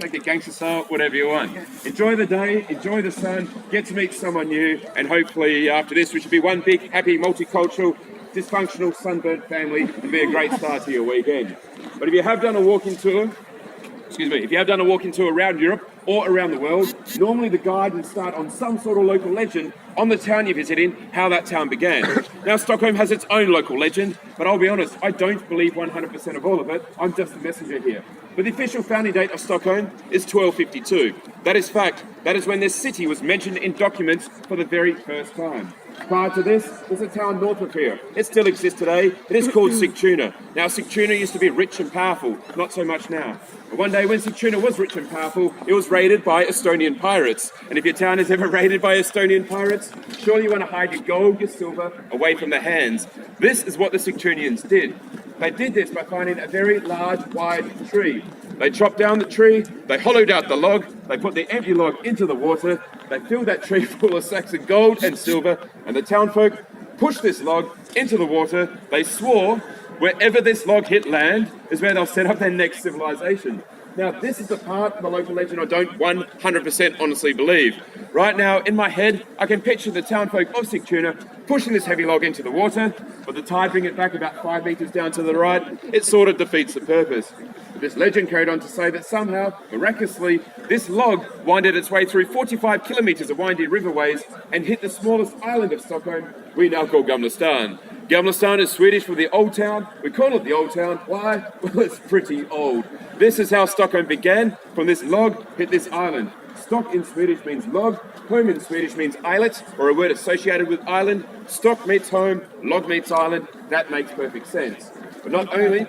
shake it gangster style, whatever you want. Enjoy the day, enjoy the sun, get to meet someone new, and hopefully after this we should be one big, happy, multicultural, dysfunctional, sunburnt family and be a great start to your weekend. But if you have done a walking tour, around Europe or around the world, normally the guide will start on some sort of local legend on the town you're visiting, how that town began. Now, Stockholm has its own local legend, but I'll be honest, I don't believe 100% of all of it. I'm just the messenger here. But the official founding date of Stockholm is 1252. That is fact. That is when this city was mentioned in documents for the very first time. Prior to this, there's a town north of here. It still exists today. It is called Sigtuna. Now, Sigtuna used to be rich and powerful, not so much now. But one day when Sigtuna was rich and powerful, it was raided by Estonian pirates. And if your town is ever raided by Estonian pirates, surely you want to hide your gold, your silver, away from their hands. This is what the Sigtunians did. They did this by finding a very large, wide tree. They chopped down the tree, they hollowed out the log, they put the empty log into the water, they filled that tree full of sacks of gold and silver, and the townfolk pushed this log into the water. They swore wherever this log hit land is where they'll set up their next civilization. Now, this is the part of the local legend I don't 100% honestly believe. Right now, in my head, I can picture the townfolk of Sigtuna pushing this heavy log into the water, but the tide bringing it back about 5 meters down to the right. It sort of defeats the purpose. This legend carried on to say that somehow, miraculously, this log winded its way through 45 kilometers of windy riverways and hit the smallest island of Stockholm, we now call Gamlestan. Gamlestan is Swedish for the old town. We call it the old town. Why? Well, it's pretty old. This is how Stockholm began. From this log hit this island. Stock in Swedish means log. Home in Swedish means islet, or a word associated with island. Stock meets home, log meets island. That makes perfect sense. But not only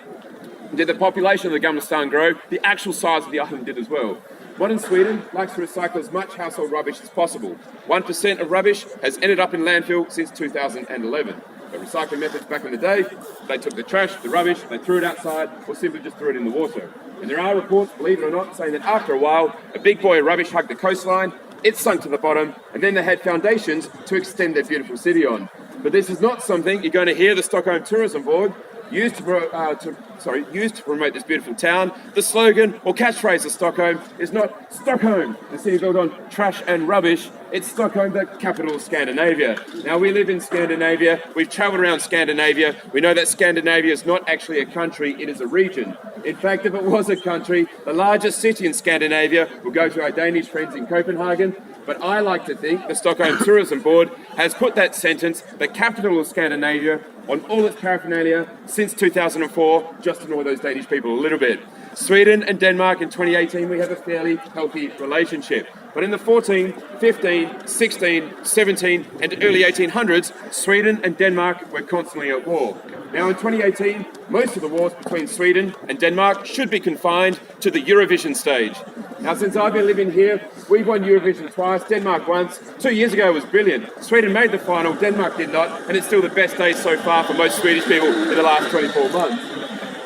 did the population of the Gamlestan grow, the actual size of the island did as well. Modern Sweden likes to recycle as much household rubbish as possible. 1% of rubbish has ended up in landfill since 2011. The recycling methods back in the day, they took the trash, the rubbish, they threw it outside, or simply just threw it in the water. And there are reports, believe it or not, saying that after a while, a big boy of rubbish hugged the coastline, it sunk to the bottom, and then they had foundations to extend their beautiful city on. But this is not something you're going to hear the Stockholm Tourism Board used to promote this beautiful town. The slogan or catchphrase of Stockholm is not Stockholm, the city built on trash and rubbish. It's Stockholm, the capital of Scandinavia. Now, we live in Scandinavia. We've travelled around Scandinavia. We know that Scandinavia is not actually a country, it is a region. In fact, if it was a country, the largest city in Scandinavia will go to our Danish friends in Copenhagen. But I like to think the Stockholm Tourism Board has put that sentence, the capital of Scandinavia, on all its paraphernalia since 2004, just to annoy those Danish people a little bit. Sweden and Denmark in 2018, we have a fairly healthy relationship. But in the 14, 15, 16, 17 and early 1800s, Sweden and Denmark were constantly at war. Now in 2018, most of the wars between Sweden and Denmark should be confined to the Eurovision stage. Now, since I've been living here, we've won Eurovision twice, Denmark once. 2 years ago was brilliant. Sweden made the final, Denmark did not, and it's still the best day so far for most Swedish people in the last 24 months.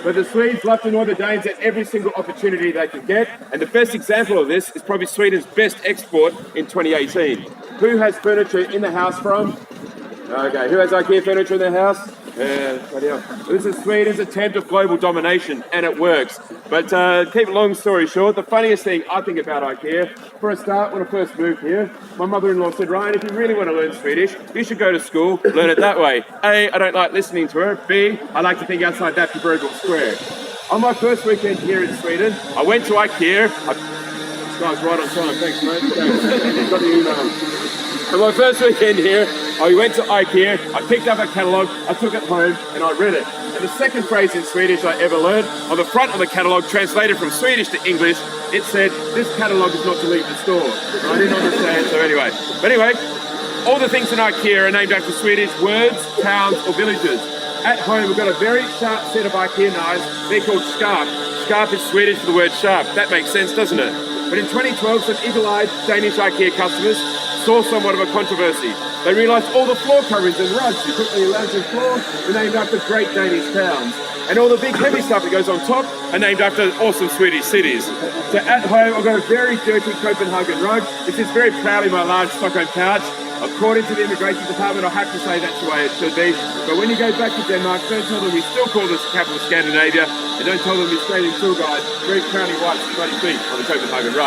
But the Swedes love to annoy the Danes at every single opportunity they can get, and the best example of this is probably Sweden's best export in 2018. Who has furniture in the house from? Okay, who has IKEA furniture in their house? This is Sweden's attempt of global domination, and it works. But keep a long story short, the funniest thing I think about IKEA, for a start, when I first moved here, my mother-in-law said, Ryan, if you really want to learn Swedish, you should go to school, learn it that way. A, I don't like listening to her. B, I like to think outside that proverbial square. On my first weekend here in Sweden, I went to IKEA. This guy's right on time, thanks mate. Thanks. Got the email. On my first weekend here, I went to IKEA, I picked up a catalogue, I took it home and I read it. And the second phrase in Swedish I ever learned, on the front of the catalogue, translated from Swedish to English, it said, this catalogue is not to leave the store. I didn't understand, so anyway. But anyway, all the things in IKEA are named after Swedish words, towns or villages. At home we've got a very sharp set of IKEA knives, they're called skarp. Skarp is Swedish for the word sharp, that makes sense, doesn't it? But in 2012, some eagle-eyed Danish IKEA customers saw somewhat of a controversy. They realised all the floor coverings and rugs you put on your lounge and floor were named after great Danish towns. And all the big heavy stuff that goes on top are named after awesome Swedish cities. So at home I've got a very dirty Copenhagen rug. It sits very proudly in my large Stockholm couch. According to the immigration department, I have to say that's the way it should be. But when you go back to Denmark, don't tell them we still call this the capital of Scandinavia, and don't tell them the Australian tour guide very proudly wipes his bloody feet on the Copenhagen Road.